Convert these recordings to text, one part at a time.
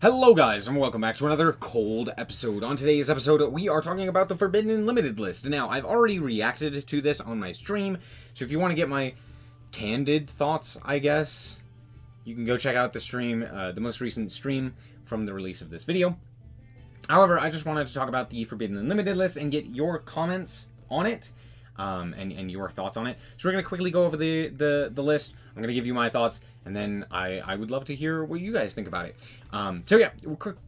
Hello guys, and welcome back to another cold episode. On today's episode, we are talking about the Forbidden Limited list. Now, I've already reacted to this on my stream, so if you want to get my candid thoughts, I guess, you can go check out the stream, the most recent stream from the release of this video. However, I just wanted to talk about the Forbidden Unlimited list and get your comments on it, and your thoughts on it. So we're going to quickly go over the list. I'm going to give you my thoughts, and then I would love to hear what you guys think about it. So yeah,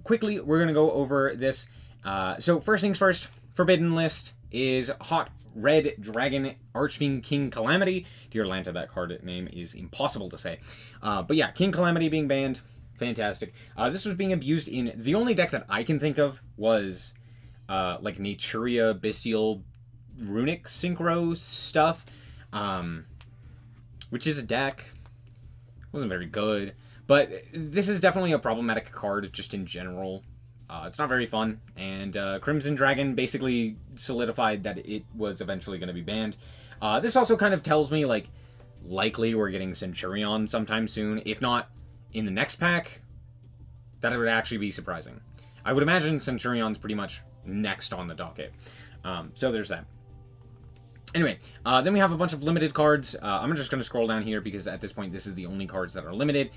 quickly, we're going to go over this. So first things first, Forbidden list is Hot Red Dragon Archfiend King Calamity. Dear Lanta, that card name is impossible to say. But yeah, King Calamity being banned. Fantastic. This was being abused in the only deck that I can think of was like Naturia Bestial Runic Synchro stuff, which is a deck. Wasn't very good, but this is definitely a problematic card just in general. It's not very fun, and Crimson Dragon basically solidified that it was eventually going to be banned. This also kind of tells me, like, likely we're getting Centurion sometime soon. If not in the next pack, that would actually be surprising. I would imagine Centurion's pretty much next on the docket. So there's that. Anyway, then we have a bunch of limited cards. I'm just going to scroll down here because at this point this is the only cards that are limited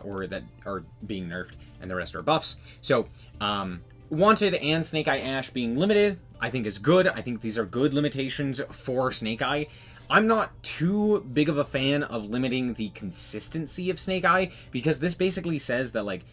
or that are being nerfed, and the rest are buffs. So, Wanted and Snake Eye Ash being limited, I think is good. I think these are good limitations for Snake Eye. I'm not too big of a fan of limiting the consistency of Snake Eye because this basically says that, like,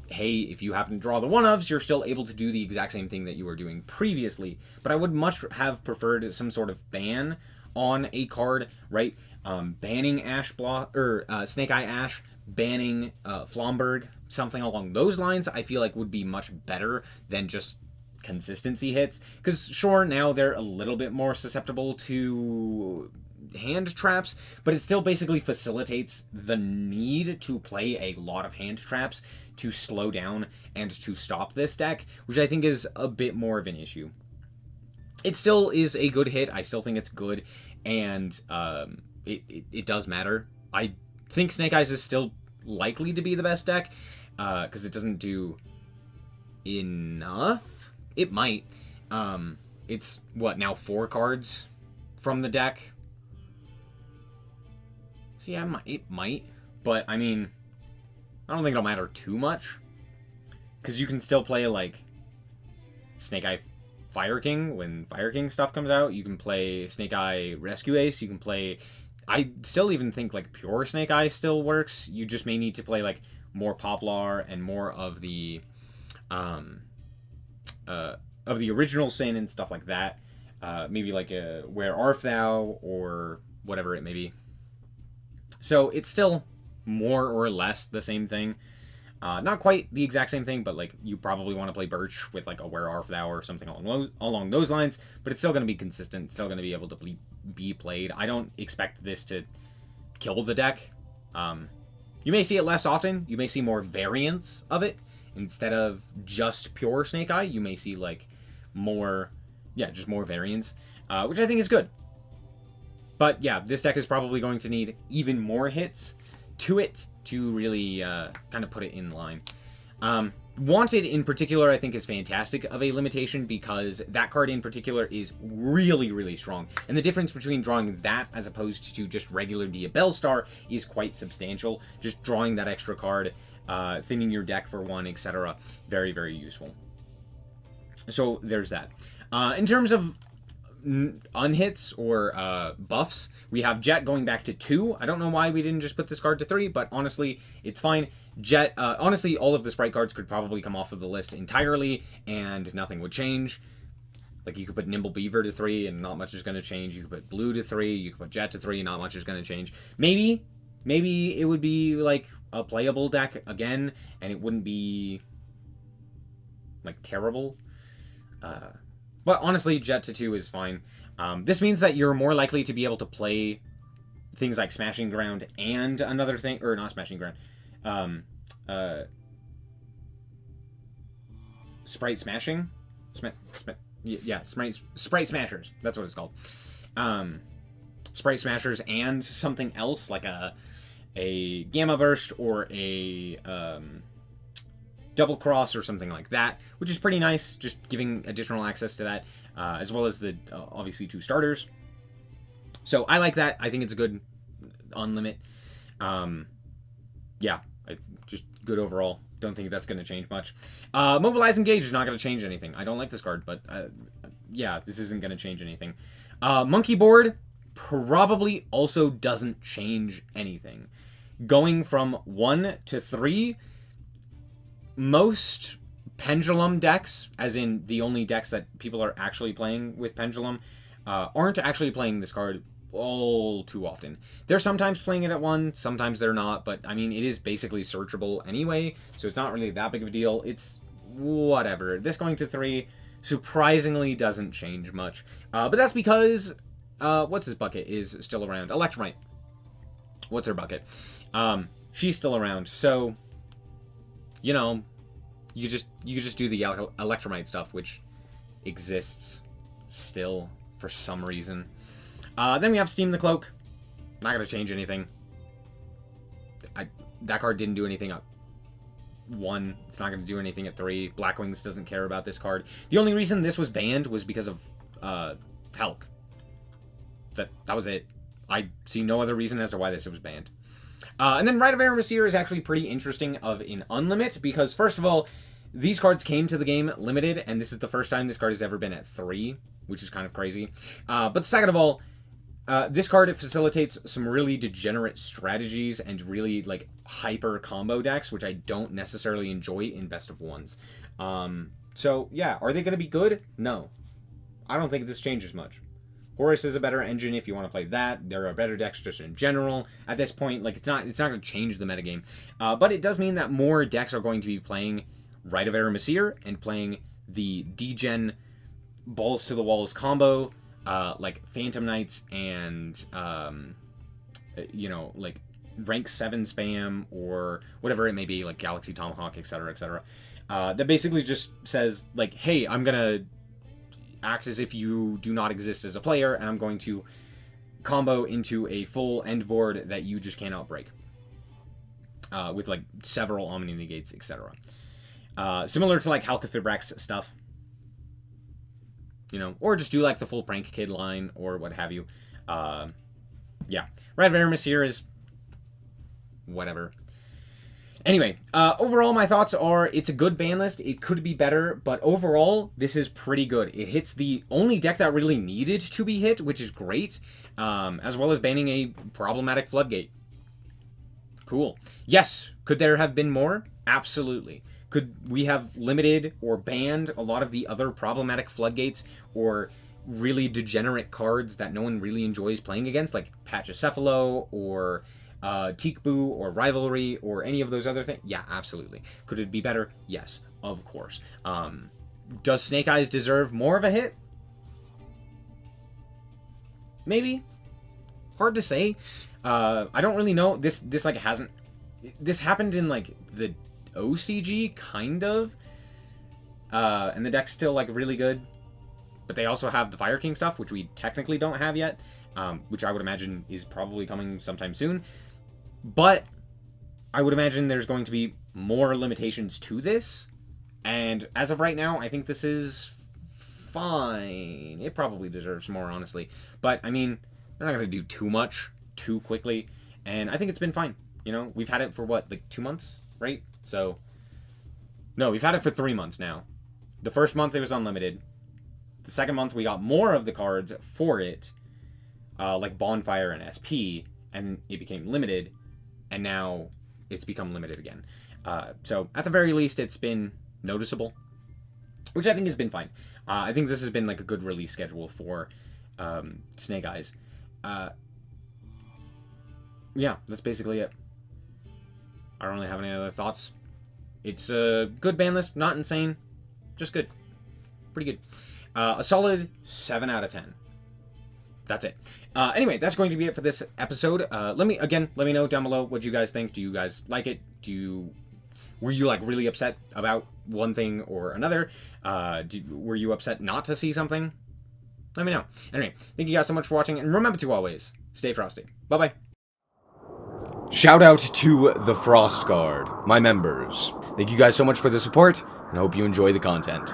hey, if you happen to draw the one-ofs, you're still able to do the exact same thing that you were doing previously. But I would much have preferred some sort of ban on a card, right? Banning Snake Eye Ash, banning Flomberg, something along those lines, I feel like would be much better than just consistency hits. Because sure, now they're a little bit more susceptible to hand traps, but it still basically facilitates the need to play a lot of hand traps to slow down and to stop this deck, which I think is a bit more of an issue. It still is a good hit. I still think it's good, and it does matter. I think Snake Eyes is still likely to be the best deck, because it doesn't do enough. It might. It's, what, now 4 cards from the deck? So yeah, it might, but I mean, I don't think it'll matter too much, because you can still play, like, Snake Eye Fire King when Fire King stuff comes out. You can play Snake Eye Rescue Ace. You can play, I still even think, like, pure Snake Eye still works. You just may need to play, like, more Poplar and more of the original Sin and stuff like that. Maybe like a Where Art Thou or whatever it may be. So it's still more or less the same thing. Not quite the exact same thing, but, like, you probably want to play Birch with, like, a Where Art Thou or something along those lines, but it's still going to be consistent. It's still going to be able to be played. I don't expect this to kill the deck. You may see it less often. You may see more variants of it. Instead of just pure Snake Eye, you may see, like, more, yeah, just more variants, which I think is good. But yeah, this deck is probably going to need even more hits to it to really kind of put it in line. Wanted in particular, I think, is fantastic of a limitation because that card in particular is really, really strong. And the difference between drawing that as opposed to just regular Diabellstar is quite substantial. Just drawing that extra card, thinning your deck for one, etc. Very, very useful. So there's that. In terms of unhits or buffs, we have Jet going back to 2. I don't know why we didn't just put this card to 3, but honestly, it's fine. Jet, honestly, all of the Sprite cards could probably come off of the list entirely, and nothing would change. Like, you could put Nimble Beaver to 3, and not much is going to change. You could put Blue to 3, you could put Jet to 3, not much is going to change. Maybe it would be, like, a playable deck again, and it wouldn't be, like, terrible. But honestly, Jet to 2 is fine. This means that you're more likely to be able to play things like Smashing Ground and another thing, or not Smashing Ground, Sprite Smashing? Sprite Smashers. That's what it's called. Sprite Smashers and something else, like a Gamma Burst or a Double Cross or something like that, which is pretty nice, just giving additional access to that, as well as the, obviously, 2 starters. So I like that. I think it's a good unlimit. Yeah, just good overall. Don't think that's going to change much. Mobilize Engage is not going to change anything. I don't like this card, but yeah, this isn't going to change anything. Monkey Board probably also doesn't change anything. Going from 1 to 3, most Pendulum decks, as in the only decks that people are actually playing with Pendulum, aren't actually playing this card all too often. They're sometimes playing it at 1, sometimes they're not, but I mean, it is basically searchable anyway, so it's not really that big of a deal. It's whatever. This going to 3 surprisingly doesn't change much, but that's because what's his bucket is still around. Electromite. What's her bucket? She's still around, so you know, you just do the Electromite stuff, which exists still for some reason. Then we have Steam the Cloak. Not going to change anything. That card didn't do anything at 1. It's not going to do anything at 3. Blackwings doesn't care about this card. The only reason this was banned was because of Helk. That was it. I see no other reason as to why this was banned. And then Rite of Aramesir is actually pretty interesting of an unlimit, because first of all, these cards came to the game limited, and this is the first time this card has ever been at 3, which is kind of crazy. But second of all, this card facilitates some really degenerate strategies and really like hyper combo decks, which I don't necessarily enjoy in best of ones. So yeah, are they going to be good? No, I don't think this changes much. Horus is a better engine if you want to play that. There are better decks just in general. At this point, like it's not going to change the metagame, but it does mean that more decks are going to be playing Rite of Aramesir and playing the degen balls to the walls combo, like Phantom Knights and you know, like rank 7 spam or whatever it may be, like Galaxy Tomahawk, etc., etc. That basically just says like, hey, I'm gonna act as if you do not exist as a player, and I'm going to combo into a full end board that you just cannot break, with like several Omni Negates, etc. Similar to like Halka-Fibrax stuff, you know, or just do like the full Prank Kid line or what have you. Yeah, Rite of Aramesir is whatever. Anyway, overall my thoughts are it's a good ban list. It could be better, but overall this is pretty good. It hits the only deck that really needed to be hit, which is great, as well as banning a problematic Floodgate. Cool. Yes, could there have been more? Absolutely. Could we have limited or banned a lot of the other problematic Floodgates or really degenerate cards that no one really enjoys playing against, like Pachycephalo or Teekboo or Rivalry or any of those other things? Yeah, absolutely. Could it be better? Yes, of course. Does Snake Eyes deserve more of a hit? Maybe. Hard to say. I don't really know. This like hasn't. This happened in like the OCG kind of, and the deck's still like really good. But they also have the Fire King stuff, which we technically don't have yet, which I would imagine is probably coming sometime soon. But I would imagine there's going to be more limitations to this. And as of right now, I think this is fine. It probably deserves more, honestly. But, I mean, they're not going to do too much too quickly. And I think it's been fine. You know, we've had it for what, like 2 months, right? So, no, we've had it for 3 months now. The first month it was unlimited. The second month we got more of the cards for it, like Bonfire and SP, and it became limited. And now it's become limited again. So at the very least, it's been noticeable, which I think has been fine. I think this has been like a good release schedule for Snake Eyes. Yeah, that's basically it. I don't really have any other thoughts. It's a good ban list, not insane, just good, pretty good. A solid 7 out of 10. That's it. Anyway, that's going to be it for this episode. Let me know down below what you guys think. Do you guys like it? Were you like really upset about one thing or another? Were you upset not to see something? Let me know. Anyway, thank you guys so much for watching, and remember to always stay frosty. Bye-bye. Shout out to the Frost Guard, my members. Thank you guys so much for the support, and I hope you enjoy the content.